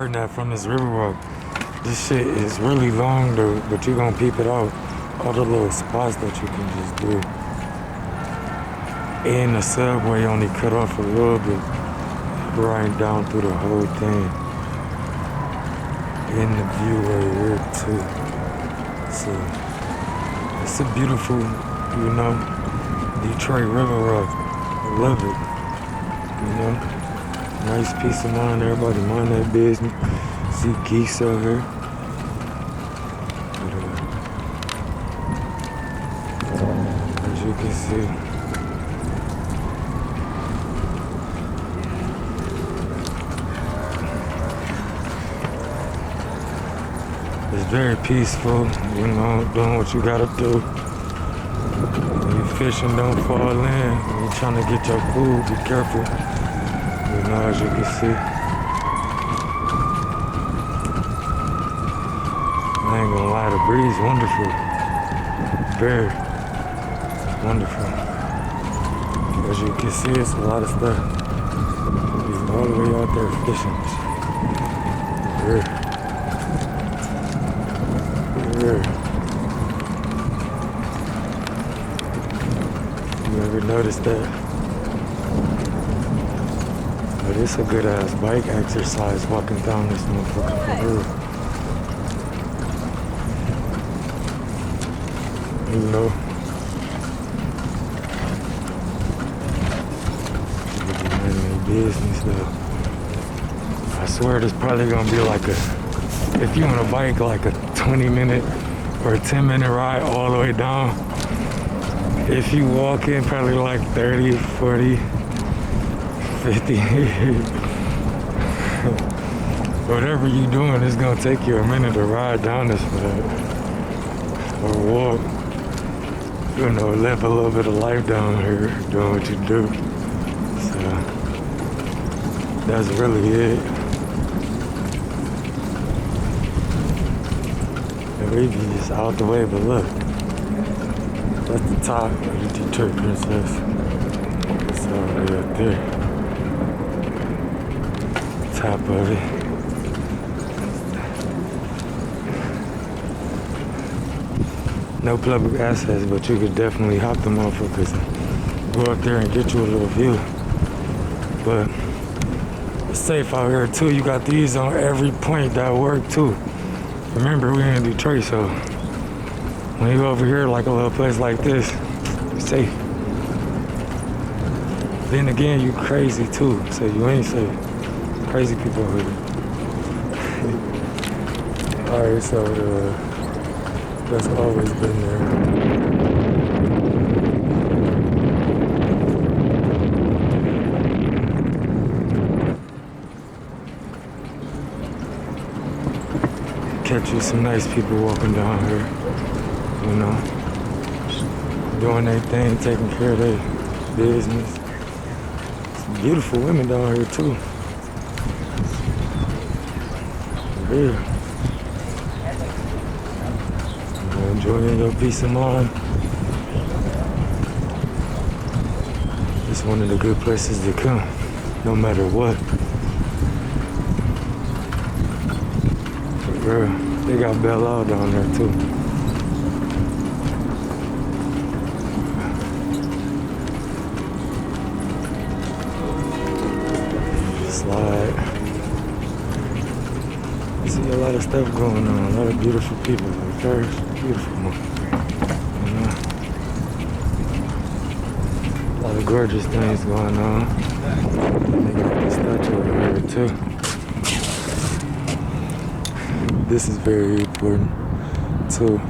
Heard that from this river walk. This shit is really long though, but you gonna peep it out. All the little spots that you can just do. And the subway only cut off a little bit, right down through the whole thing. And the view right here too. So it's a beautiful, Detroit river walk. I love it. Nice peace of mind, everybody mind that business. See geese out here. But, as you can see, it's very peaceful, doing what you gotta do. When you fishing, don't fall in. When you trying to get your food, be careful. As you can see, I ain't gonna lie, the breeze wonderful, very wonderful. As you can see, it's a lot of stuff. He's all the way out there fishing. You ever noticed that? But it's a good ass bike exercise walking down this motherfucker for real. Business though. I swear there's probably gonna be like if you want a bike, like a 20-minute or a 10-minute ride all the way down. If you walk in, probably like 30, 40. 50. Whatever you doing, it's gonna take you a minute to ride down this or walk. Live a little bit of life down here, doing what you do. So that's really it. And we be just out the way, but look, that's the top of the Detroit Princess. It's all the way up there. Top of it. No public access, but you could definitely hop the motherfuckers and go up there and get you a little view. But it's safe out here too. You got these on every point that work too. Remember, we're in Detroit, so when you over here like a little place like this, you're safe. Then again, you crazy too, so you ain't safe. Crazy people over here. Alright, so that's always been there. Catch you some nice people walking down here, doing their thing, taking care of their business. Some beautiful women down here too. Yeah. Enjoying your peace of mind. It's one of the good places to come, no matter what. But girl, they got Belle Isle down there too. Slide. See a lot of stuff going on, a lot of beautiful people, very beautiful one. A lot of gorgeous things going on. They got the statue over here too. This is very important too.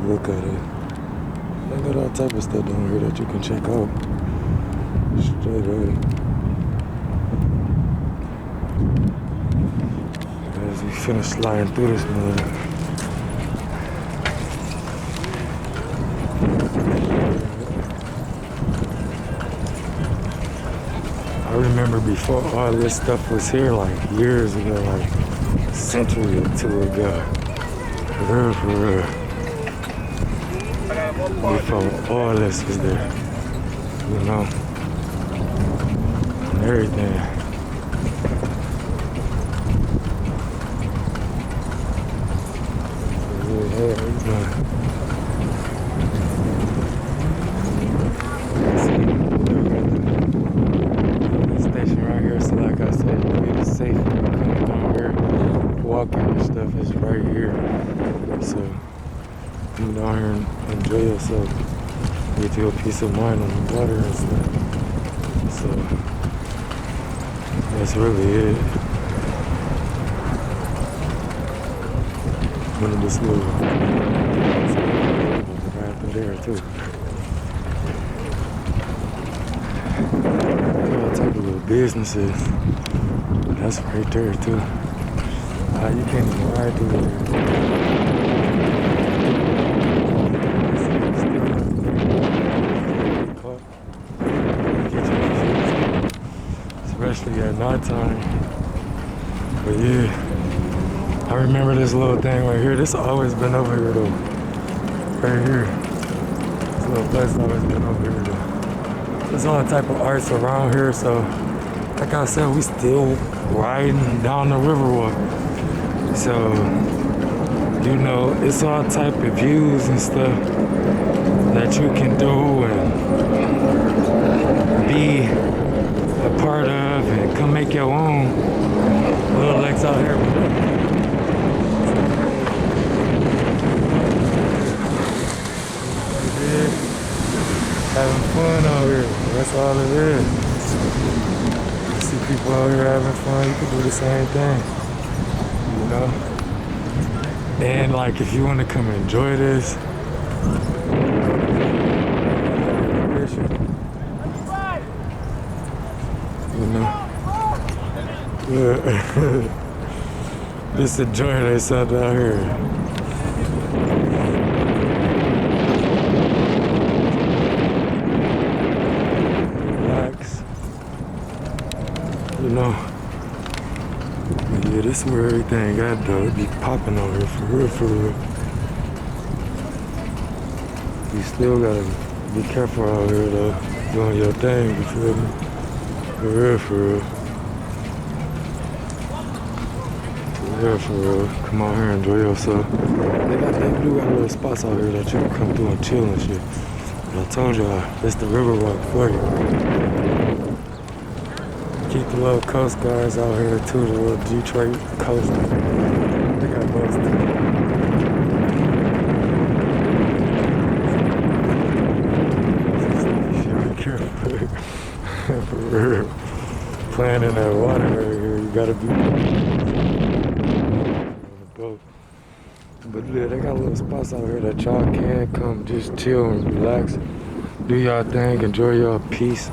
Look at it. They got all type of stuff down here that you can check out. Straight up. As we finish sliding through this mud. I remember before all this stuff was here, like years ago, like a century or two ago. For real. Before all this was there. And everything. Station right here, so like I said, you get it safe when you come down here. Walking and stuff is right here. So come down here and enjoy yourself. Get you a peace of mind on the water and stuff. So that's really it. One of this little right up there too. All type of little businesses. That's right there too. You can't even ride through there. Especially at nighttime. But yeah, I remember this little thing right here. This always been over here though. Right here. This little place always been over here though. There's all type of arts around here, so like I said, we still riding down the Riverwalk. So, you know, it's all type of views and stuff that you can do and be a part of and come make your own little lakes out here. Yeah. Having fun out here. That's all it is. You see people out here having fun, you can do the same thing. You know? And like if you want to come enjoy this, you know? Yeah. Just enjoy themselves out here. Relax. You know? Yeah, this is where everything got though. It be popping over here, for real, for real. You still gotta be careful out here though, doing your thing, you feel me? For real, for real. For real, for real. Come out here and enjoy yourself. They do got little spots out here that you can come through and chill and shit. But I told y'all, it's the Riverwalk for you. Keep the little Coast Guards out here too, the little Detroit Coast. They got those too. You should be careful. For real. Playing in that water right here, you gotta be on the boat. But yeah, they got little spots out here that y'all can come just chill and relax. Do y'all thing, enjoy your peace.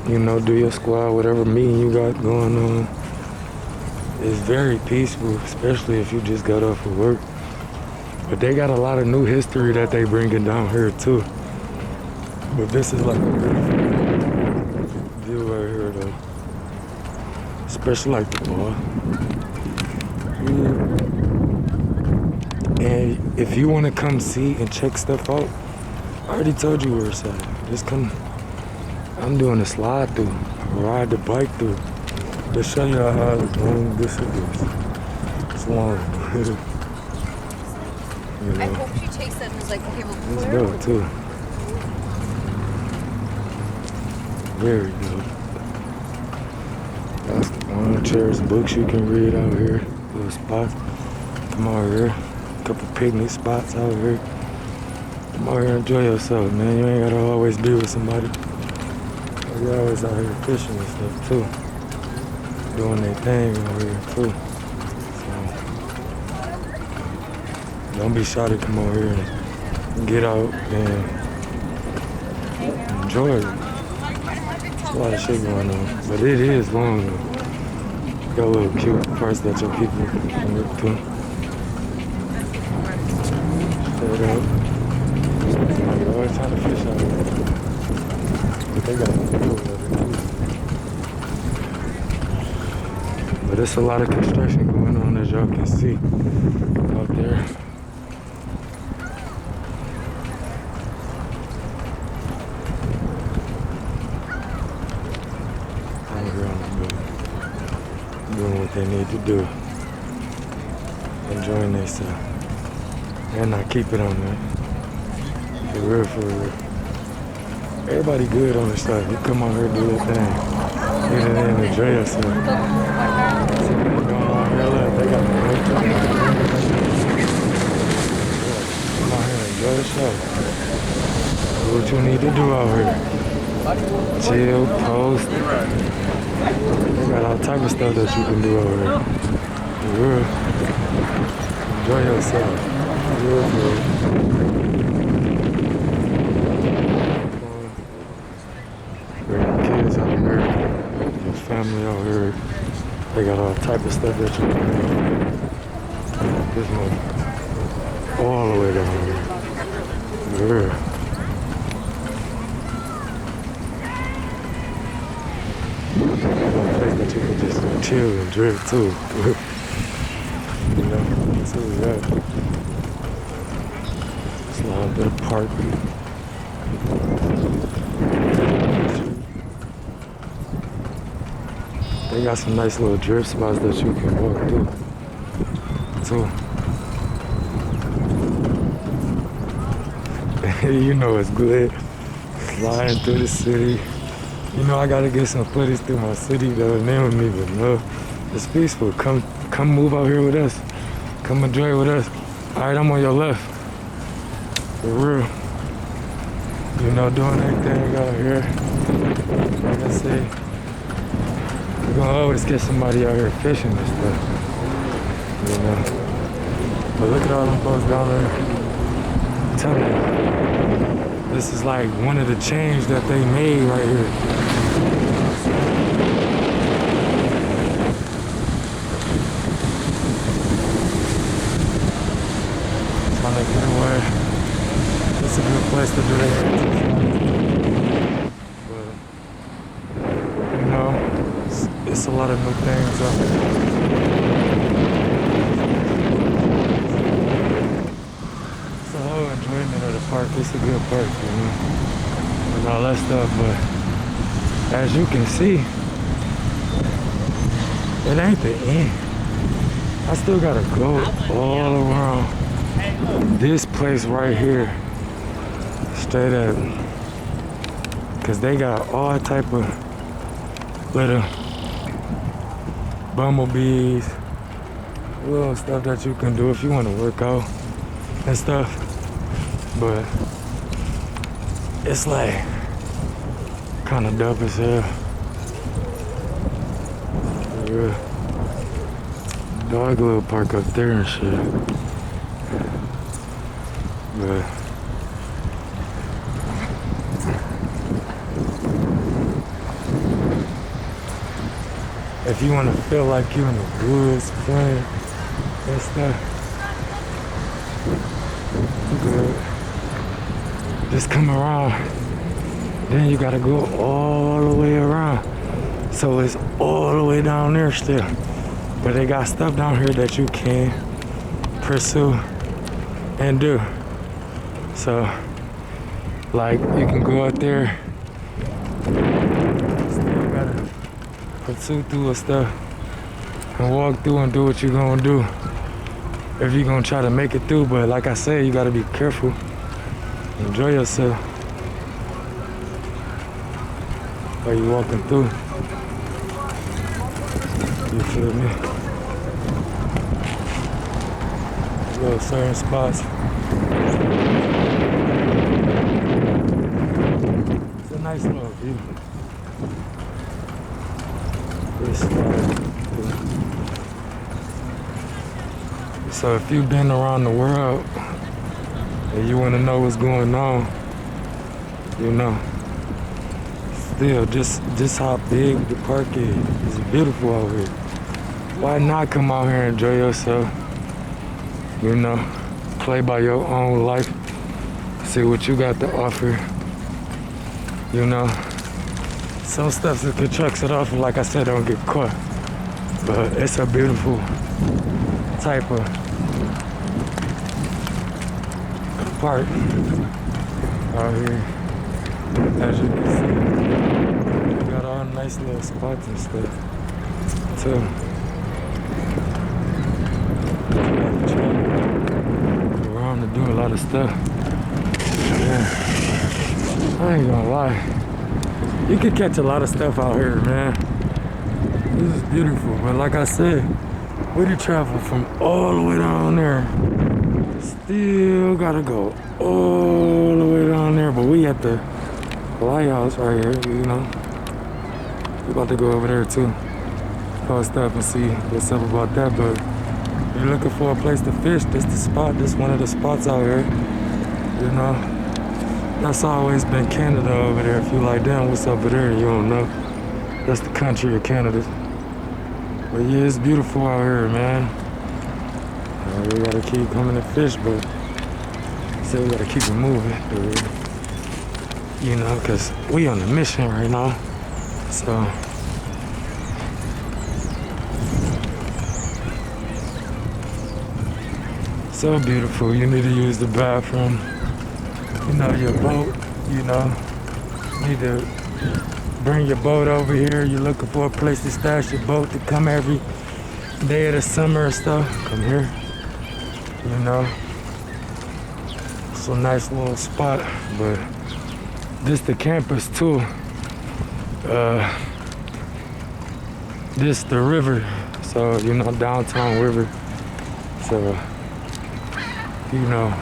You know, do your squad, whatever meeting you got going on. It's very peaceful, especially if you just got off of work. But they got a lot of new history that they bringing down here too. But this is like a beautiful view right here though. Especially like the bar. Yeah. And if you want to come see and check stuff out, I already told you where it's at. Just come. I'm doing a slide through, ride the bike through. To show you how long this is. It's long. You know. I hope she takes them as like, okay, well, It's dope too. Very dope. Got some chairs, books you can read out here. Little spots. Come out here. A couple picnic spots out here. Come out here and enjoy yourself, man. You ain't gotta always be with somebody. You're always out here fishing and stuff too. Doing their thing out here too. So don't be shy to come out here and get out and enjoy it. There's a lot of shit going on. But it is long though. Got a little cute parts that your people can look to. Straight up. You're always trying to fish out here. But they got a pool over there too. But there's a lot of construction going on as y'all can see out there. Out here on the boat. Doing what they need to do. Enjoying themselves. And I keep it on that. For real, for real. Everybody good on this stuff. You come out here, do that thing. Get it in, enjoy yourself. See what's going on here? Look, they got the right time. Come out here and enjoy the show. Do what you need to do out here. Chill, post. They got all type of stuff that you can do over here. For real. Enjoy yourself. For real, for real. Bring your kids out here. Your family out here. They got all type of stuff that you can do. This one. All the way down here. For real. Place that you can just chill and drink too. You know, that's what we got. Slide to the park. They got some nice little drift spots that you can walk through too. You know it's good. Flying through the city. You know I gotta get some footage through my city though, and they don't even know. It's peaceful. Come move out here with us. Come enjoy with us. Alright, I'm on your left. For real. You know, doing everything out here. Like I said, we're gonna always get somebody out here fishing and stuff. You know. But look at all them boats down there. I'm telling you. This is like one of the changes that they made right here. Trying to get away. It's a good place to do that. But, you know, it's a lot of new things up there. It's a whole enjoyment of the park. It's a good park, you know, and all that stuff. But as you can see, it ain't the end. I still gotta go all around this place right here, straight up, cause they got all type of little bumblebees, little stuff that you can do if you want to work out and stuff. But it's like kind of dope as hell. For real. Dog little park up there and shit. But if you want to feel like you're in the woods playing and stuff, good. Just come around. Then you gotta go all the way around. So it's all the way down there still. But they got stuff down here that you can pursue and do. So, like, you can go out there, still gotta pursue through and stuff, and walk through and do what you're gonna do if you're gonna try to make it through. But like I said, you gotta be careful. Enjoy yourself while you walking through. You feel me? Little certain spots. It's a nice little view. This spot. So if you've been around the world and you want to know what's going on, you know, still just how big the park is. It's beautiful out here. Why not come out here and enjoy yourself? You know, play by your own life. See what you got to offer. You know, some stuff that the trucks it off, like I said, don't get caught. But it's a beautiful type of park out here, as you can see. We got all nice little spots and stuff too. Around the of stuff. Yeah. I ain't gonna lie. You can catch a lot of stuff out here, man. This is beautiful, but like I said, we did travel from all the way down there. Still gotta go all the way down there, but we at the lighthouse right here, you know. We about to go over there too. Post up and see what's up about that, but if you're looking for a place to fish, this the spot. This one of the spots out here, you know. That's always been Canada over there. If you like, damn, what's over there? You don't know. That's the country of Canada. But yeah, it's beautiful out here, man. We gotta keep coming to fish, but so we gotta keep it moving, you know, cause we on a mission right now. So so beautiful. You need to use the bathroom. You know, your boat. You know, need to bring your boat over here. You're looking for a place to stash your boat to come every day of the summer and stuff. Come here. You know, it's a nice little spot, but this the campus too. This the river, so you know, downtown river. So you know,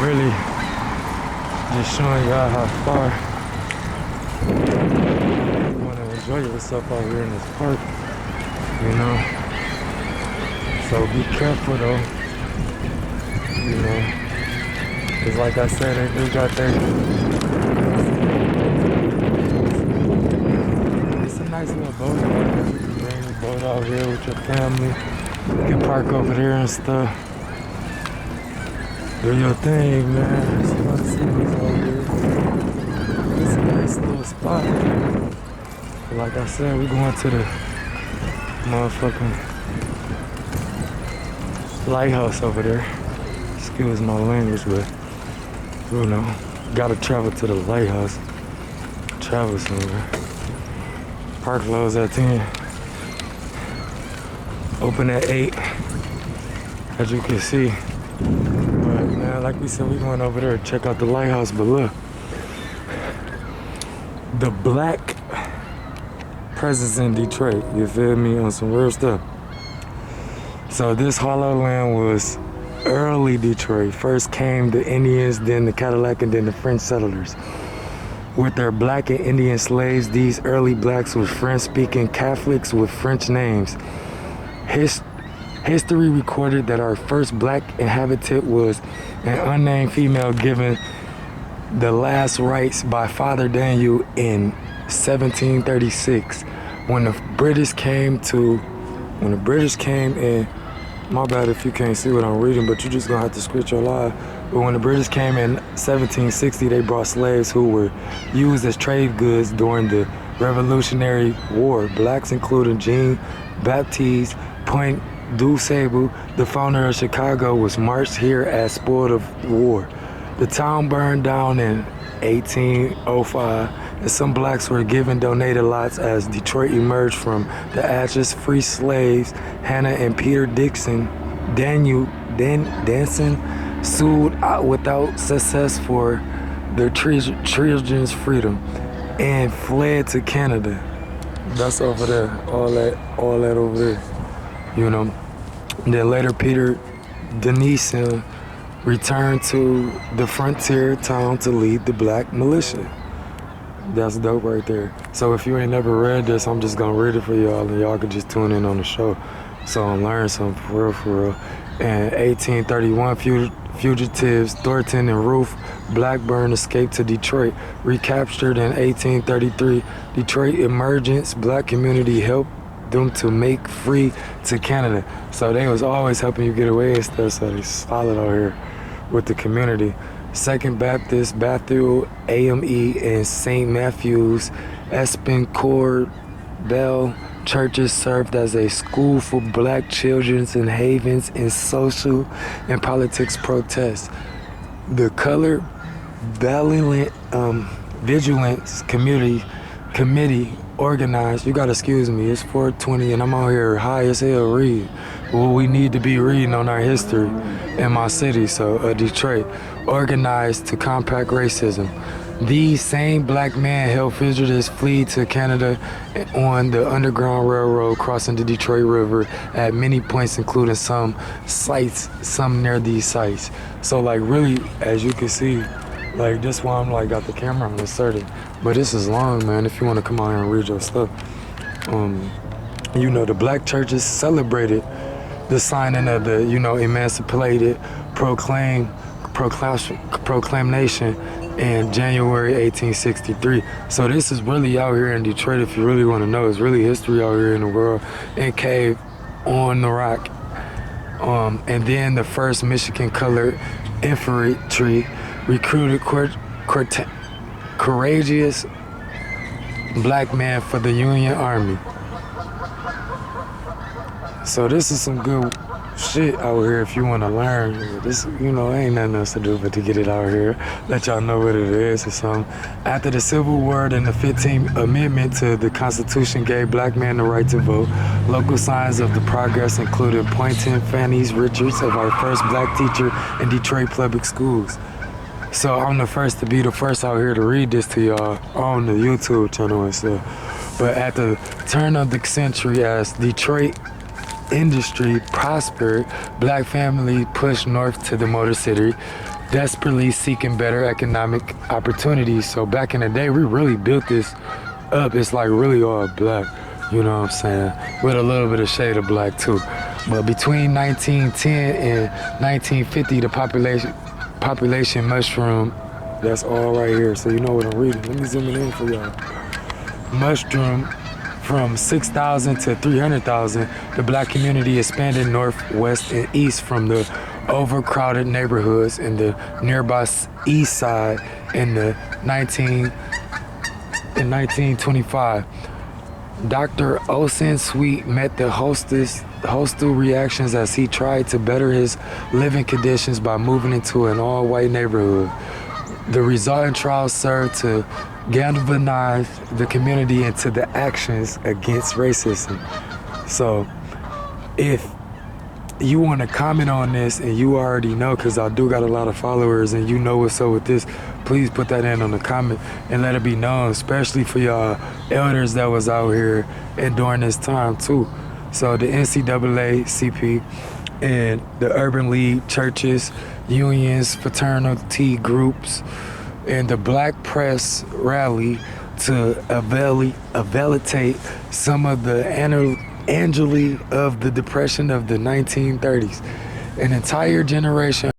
really just showing y'all how far you want to enjoy yourself out here in this park. You know, so be careful though, you know, because like I said, they do got their, it's a nice little boat out here. You can bring your boat out here with your family, you can park over there and stuff, do your thing, man. There's a lot of cities over here. It's a nice little spot. But like I said, we're going to the motherfucking lighthouse over there. Excuse my language, but you know, gotta travel to the lighthouse. Travel somewhere. Park closed at 10. Open at 8. As you can see. But man, like we said, we going over there to check out the lighthouse, but look. The black presence in Detroit, you feel me, on some real stuff. So this hollow land was early Detroit. First came the Indians, then the Cadillac, and then the French settlers. With their black and Indian slaves, these early blacks were French-speaking Catholics with French names. History recorded that our first black inhabitant was an unnamed female given the last rites by Father Daniel in 1736. When the British came in, my bad if you can't see what I'm reading, but you're just gonna have to scratch your eye. But when the British came in 1760, they brought slaves who were used as trade goods during the Revolutionary War. Blacks including Jean Baptiste Point du Sable, the founder of Chicago, was marched here as spoil of war. The town burned down in 1805, and some blacks were given donated lots as Detroit emerged from the ashes. Free slaves Hannah and Peter Danson sued out without success for their children's freedom and fled to Canada. That's over there, all that over there, you know. And then later Peter Danson returned to the frontier town to lead the black militia. That's dope right there. So if you ain't never read this, I'm just gonna read it for y'all, and y'all can just tune in on the show. So I'm learning something for real. In 1831, fugitives Thornton and Ruth Blackburn escaped to Detroit. Recaptured in 1833, Detroit emergence black community helped them to make free to Canada. So they was always helping you get away and stuff, so they solid out here with the community. Second Baptist, Bethel, AME, and St. Matthew's, Espen Bell churches served as a school for black children and havens in social and politics protests. The Colored Vigilance Committee organized. You gotta excuse me, it's 4:20 and I'm out here high as hell reading what we need to be reading on our history in my city, so Detroit. Organized to combat racism. These same black men helped fugitives flee to Canada on the Underground Railroad crossing the Detroit River at many points, including some near these sites. So like really, as you can see, like this one I'm like got the camera on inserted. But this is long, man, if you want to come out here and read your stuff. You know, the black churches celebrated the signing of the, emancipated proclamation in January 1863. So this is really out here in Detroit, if you really want to know. It's really history out here in the world, in Cave, on the Rock. And then the first Michigan colored infantry recruited courageous black men for the Union Army. So this is some good shit out here if you want to learn. This, ain't nothing else to do but to get it out here, let y'all know what it is or something. After the Civil War and the 15th Amendment to the Constitution gave black men the right to vote, local signs of the progress included pointing Fanny Richards of our first black teacher in Detroit public schools. So I'm the first to be the first out here to read this to y'all on the YouTube channel and stuff. But at the turn of the century, as Detroit industry prospered, black family pushed north to the Motor City, desperately seeking better economic opportunities. So back in the day, we really built this up. It's like really all black, you know what I'm saying? With a little bit of shade of black too. But between 1910 and 1950, the population mushroom. That's all right here, so you know what I'm reading. Let me zoom it in for y'all. Mushroom from 6,000 to 300,000. The black community expanded north, west, and east from the overcrowded neighborhoods in the nearby east side in 1925. Dr. Olsen Sweet met the hostile reactions as he tried to better his living conditions by moving into an all-white neighborhood. The resulting trial served to galvanize the community into the actions against racism. So if you want to comment on this and you already know, because I do got a lot of followers and you know what's up with this, please put that in on the comment and let it be known, especially for y'all elders that was out here and during this time too. So the NCAACP and the Urban League, churches, unions, fraternity groups, and the Black Press rally to validate some of the angeli of the Depression of the 1930s. An entire generation